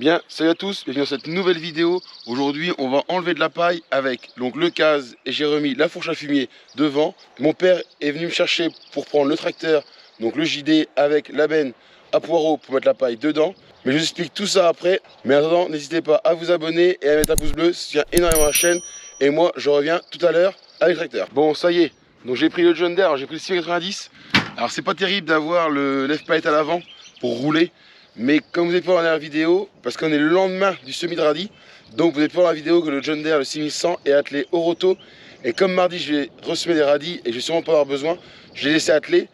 Bien, salut à tous, bienvenue dans cette nouvelle vidéo. Aujourd'hui, on va enlever de la paille avec donc le case et j'ai remis la fourche à fumier devant. Mon père est venu me chercher pour prendre le tracteur, donc le JD avec la benne à poireaux pour mettre la paille dedans. Mais je vous explique tout ça après. Mais en attendant, n'hésitez pas à vous abonner et à mettre un pouce bleu, ça tient énormément à la chaîne. Et moi, je reviens tout à l'heure avec le tracteur. Bon, ça y est, donc j'ai pris le John Deere, j'ai pris le 690. Alors c'est pas terrible d'avoir le lève-paille à l'avant pour rouler. Mais comme vous avez pu voir dans la vidéo, parce qu'on est le lendemain du semis de radis, donc vous avez pu voir dans la vidéo que le John Deere, le 6100, est attelé au roto. Et comme mardi, je vais ressemer des radis et je vais sûrement pas avoir besoin, je l'ai laissé atteler.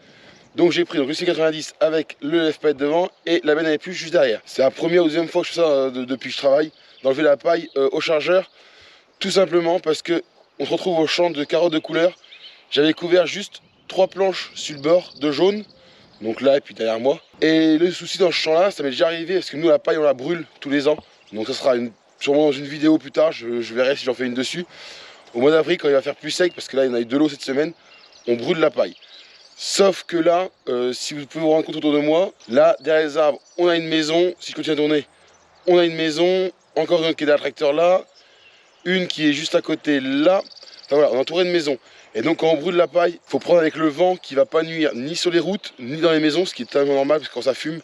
Donc j'ai pris donc, le 690 avec le lève-paille devant et la benne à épluche juste derrière. C'est la première ou deuxième fois que je fais ça depuis que je travaille, d'enlever la paille au chargeur. Tout simplement parce que on se retrouve au champ de carottes de couleur. J'avais couvert juste 3 planches sur le bord de jaune. Donc là et puis derrière moi. Et le souci dans ce champ là, ça m'est déjà arrivé parce que nous la paille on la brûle tous les ans. Donc ça sera sûrement dans une vidéo plus tard, je verrai si j'en fais une dessus. Au mois d'avril quand il va faire plus sec, parce que là il y en a eu de l'eau cette semaine, on brûle la paille. Sauf que là, si vous pouvez vous rendre compte autour de moi, là derrière les arbres on a une maison, si je continue à tourner, on a une maison, encore une qui est derrière le tracteur là, une qui est juste à côté là, enfin voilà, on est entouré de maisons. Et donc quand on brûle la paille, il faut prendre avec le vent qui va pas nuire ni sur les routes, ni dans les maisons, ce qui est totalement normal parce que quand ça fume,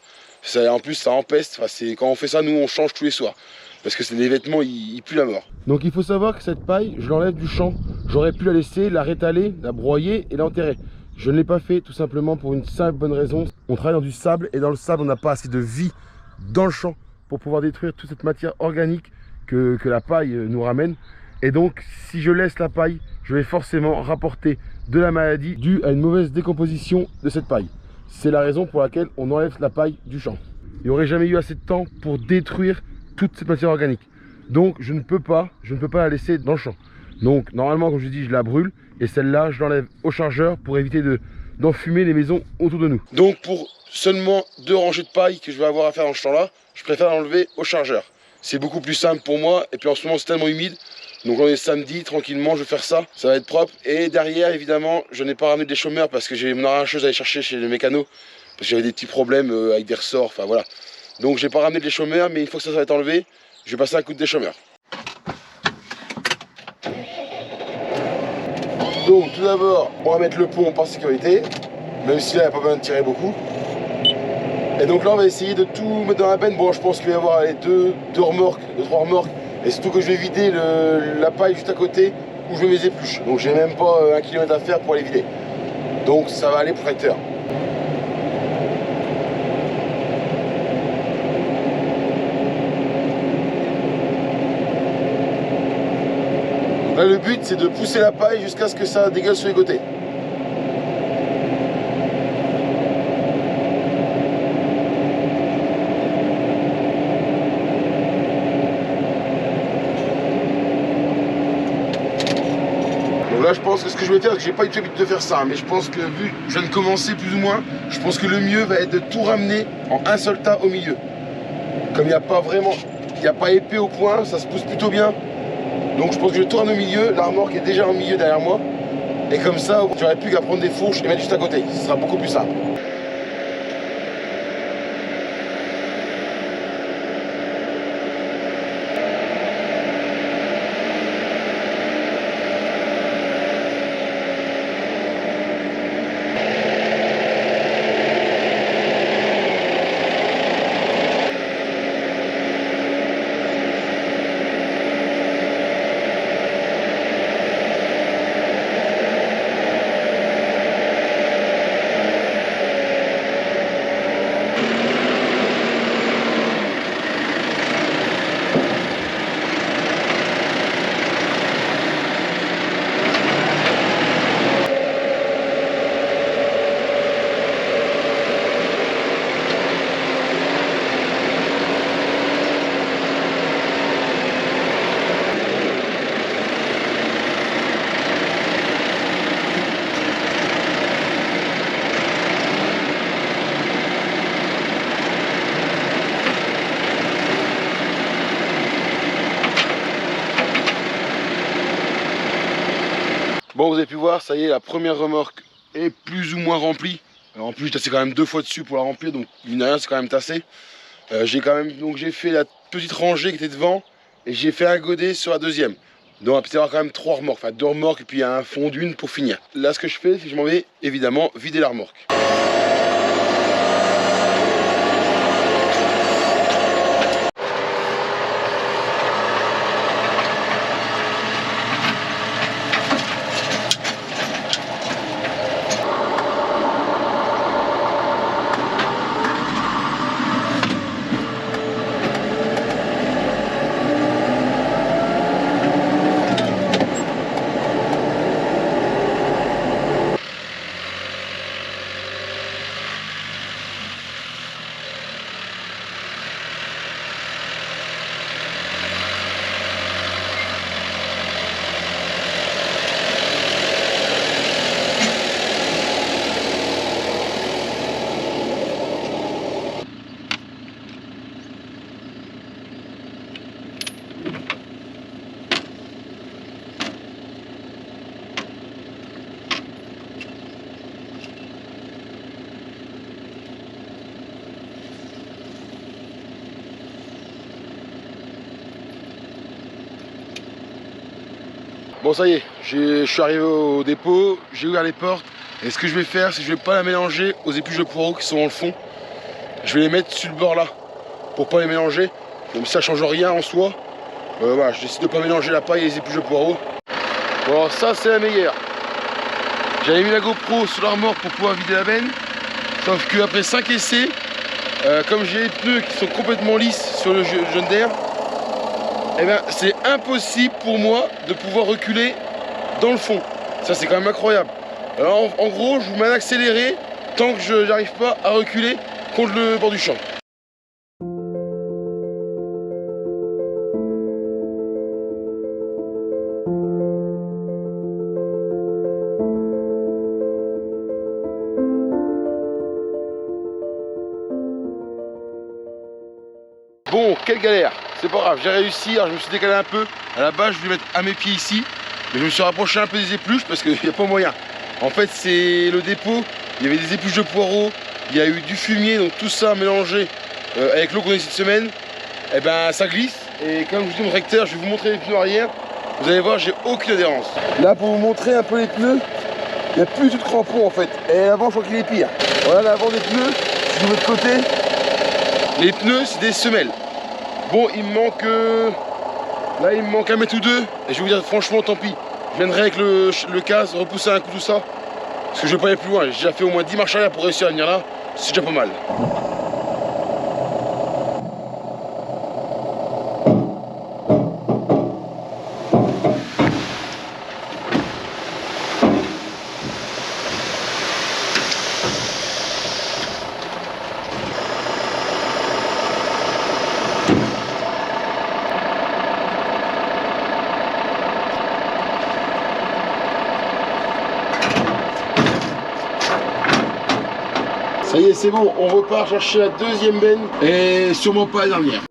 en plus ça empeste. Enfin, quand on fait ça, nous on change tous les soirs. Parce que c'est des vêtements, ils puent la mort. Donc il faut savoir que cette paille, je l'enlève du champ. J'aurais pu la laisser, la rétaler, la broyer et l'enterrer. Je ne l'ai pas fait tout simplement pour une simple bonne raison. On travaille dans du sable et dans le sable on n'a pas assez de vie dans le champ pour pouvoir détruire toute cette matière organique que la paille nous ramène. Et donc si je laisse la paille, je vais forcément rapporter de la maladie due à une mauvaise décomposition de cette paille. C'est la raison pour laquelle on enlève la paille du champ. Il n'y aurait jamais eu assez de temps pour détruire toute cette matière organique. Donc je ne peux pas la laisser dans le champ. Donc normalement, comme je dis, je la brûle et celle-là, je l'enlève au chargeur pour éviter d'enfumer les maisons autour de nous. Donc pour seulement 2 rangées de paille que je vais avoir à faire dans ce champ-là, je préfère l'enlever au chargeur. C'est beaucoup plus simple pour moi et puis en ce moment c'est tellement humide. Donc on est samedi, tranquillement, je vais faire ça, ça va être propre. Et derrière, évidemment, je n'ai pas ramené des chômeurs parce que j'ai mon arracheuse à aller chercher chez les mécanos. Parce que j'avais des petits problèmes avec des ressorts, enfin voilà. Donc j'ai pas ramené des chômeurs, mais une fois que ça va être enlevé, je vais passer un coup de déchômeur. Donc tout d'abord, on va mettre le pont par sécurité, même si là, il n'y a pas besoin de tirer beaucoup. Et donc là, on va essayer de tout mettre dans la benne. Bon, je pense qu'il va y avoir les 3 remorques. Et surtout que je vais vider la paille juste à côté où je mets mes épluches. Donc j'ai même pas 1 km à faire pour aller vider. Donc ça va aller pour le tracteur. Donc là le but c'est de pousser la paille jusqu'à ce que ça dégueule sur les côtés. Là je pense que ce que je vais faire, c'est que j'ai pas eu l'habitude de faire ça, mais je pense que vu que je viens de commencer plus ou moins, je pense que le mieux va être de tout ramener en un seul tas au milieu. Comme il n'y a pas vraiment, il n'y a pas épais au point, ça se pousse plutôt bien. Donc je pense que je tourne au milieu, la remorque est déjà au milieu derrière moi. Et comme ça, j'aurais plus qu'à prendre des fourches et mettre juste à côté, ce sera beaucoup plus simple. Bon, vous avez pu voir, ça y est, la première remorque est plus ou moins remplie. Alors, en plus, j'ai tassé quand même 2 fois dessus pour la remplir, donc mine de rien, c'est quand même tassé. J'ai fait petite rangée qui était devant et j'ai fait un godet sur la deuxième. Donc il va y avoir quand même 3 remorques, enfin 2 remorques et puis un fond d'une pour finir. Là ce que je fais, c'est que je m'en vais évidemment vider la remorque. Bon ça y est, je suis arrivé au dépôt, j'ai ouvert les portes et ce que je vais faire c'est que je vais pas la mélanger aux épluches de poireaux qui sont dans le fond. Je vais les mettre sur le bord là pour pas les mélanger, même si ça change rien en soi. Voilà, je décide de pas mélanger la paille et les épluches de poireaux. Bon alors ça c'est la meilleure. J'avais mis la GoPro sur la remorque pour pouvoir vider la benne, sauf qu'après 5 essais, comme j'ai les pneus qui sont complètement lisses sur le John Deere, eh ben, c'est impossible pour moi de pouvoir reculer dans le fond. Ça c'est quand même incroyable. Alors en gros je vous mets à accélérer tant que je n'arrive pas à reculer contre le bord du champ. Bon, quelle galère, c'est pas grave, j'ai réussi, alors je me suis décalé un peu. À la base je voulais mettre à mes pieds ici, mais je me suis rapproché un peu des épluches parce qu'il n'y a pas moyen. En fait c'est le dépôt, il y avait des épluches de poireaux, il y a eu du fumier, donc tout ça mélangé avec l'eau qu'on a eu cette semaine, et ben ça glisse. Et comme je vous dis mon tracteur, je vais vous montrer les pneus arrière, vous allez voir j'ai aucune adhérence. Là pour vous montrer un peu les pneus, il n'y a plus du tout de crampons en fait, et l'avant je crois qu'il est pire. Voilà l'avant des pneus, si de l'autre côté, les pneus c'est des semelles. Bon il me manque, là il me manque 1 mètre ou 2, et je vais vous dire franchement tant pis. Je viendrai avec le case, repousser un coup tout ça. Parce que je vais pas aller plus loin, j'ai déjà fait au moins 10 marches arrière pour réussir à venir là, c'est déjà pas mal. Ça y est, c'est bon, on repart chercher la deuxième benne et sûrement pas la dernière.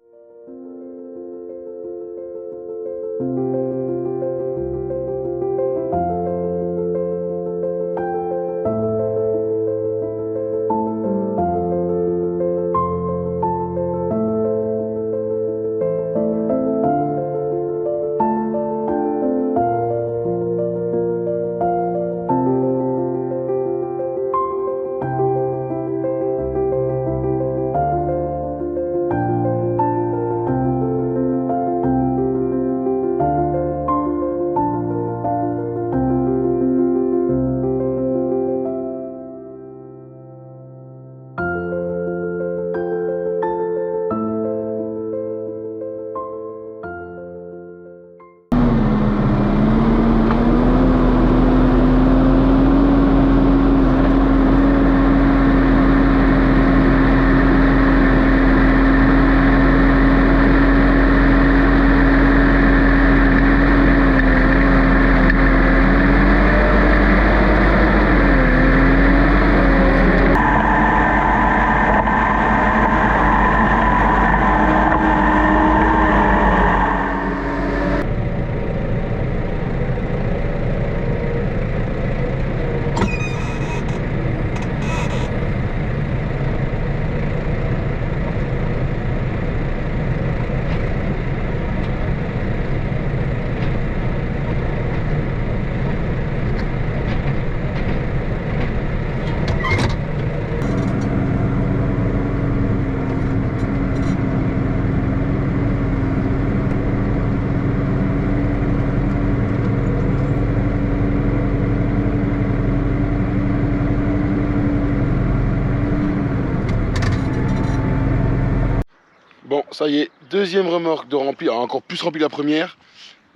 Bon, ça y est, deuxième remorque de rempli, alors encore plus rempli que la première.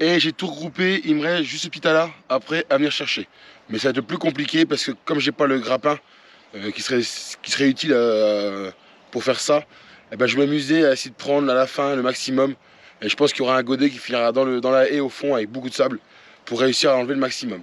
Et j'ai tout regroupé, il me reste juste ce petit tas là après à venir chercher. Mais ça va être le plus compliqué parce que comme j'ai pas le grappin qui serait utile pour faire ça, eh ben, je vais m'amuser à essayer de prendre à la fin le maximum. Et je pense qu'il y aura un godet qui finira dans la haie au fond avec beaucoup de sable pour réussir à enlever le maximum.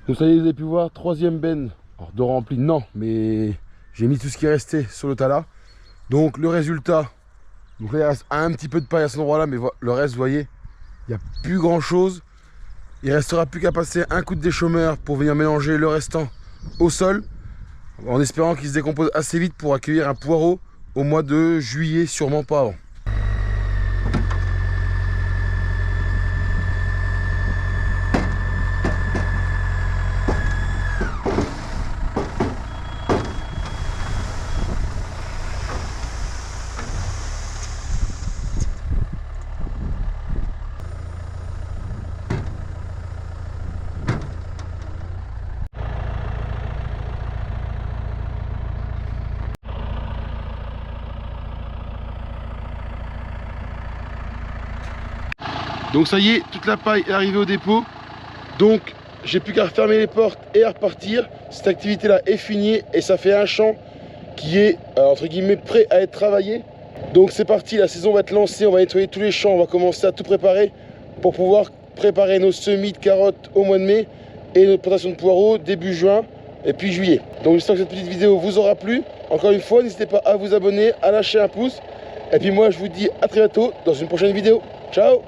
Donc ça y est, vous avez pu voir, troisième benne de rempli, non, mais j'ai mis tout ce qui restait sur le tas là. Donc le résultat, donc là il reste un petit peu de paille à cet endroit là, mais le reste, vous voyez, il n'y a plus grand chose. Il ne restera plus qu'à passer un coup de déchômeur pour venir mélanger le restant au sol, en espérant qu'il se décompose assez vite pour accueillir un poireau au mois de juillet, sûrement pas avant. Donc ça y est, toute la paille est arrivée au dépôt. Donc j'ai plus qu'à refermer les portes et à repartir. Cette activité là est finie et ça fait un champ qui est entre guillemets prêt à être travaillé. Donc c'est parti, la saison va être lancée, on va nettoyer tous les champs, on va commencer à tout préparer pour pouvoir préparer nos semis de carottes au mois de mai et notre plantation de poireaux début juin et puis juillet. Donc j'espère que cette petite vidéo vous aura plu. Encore une fois, n'hésitez pas à vous abonner, à lâcher un pouce. Et puis moi je vous dis à très bientôt dans une prochaine vidéo. Ciao!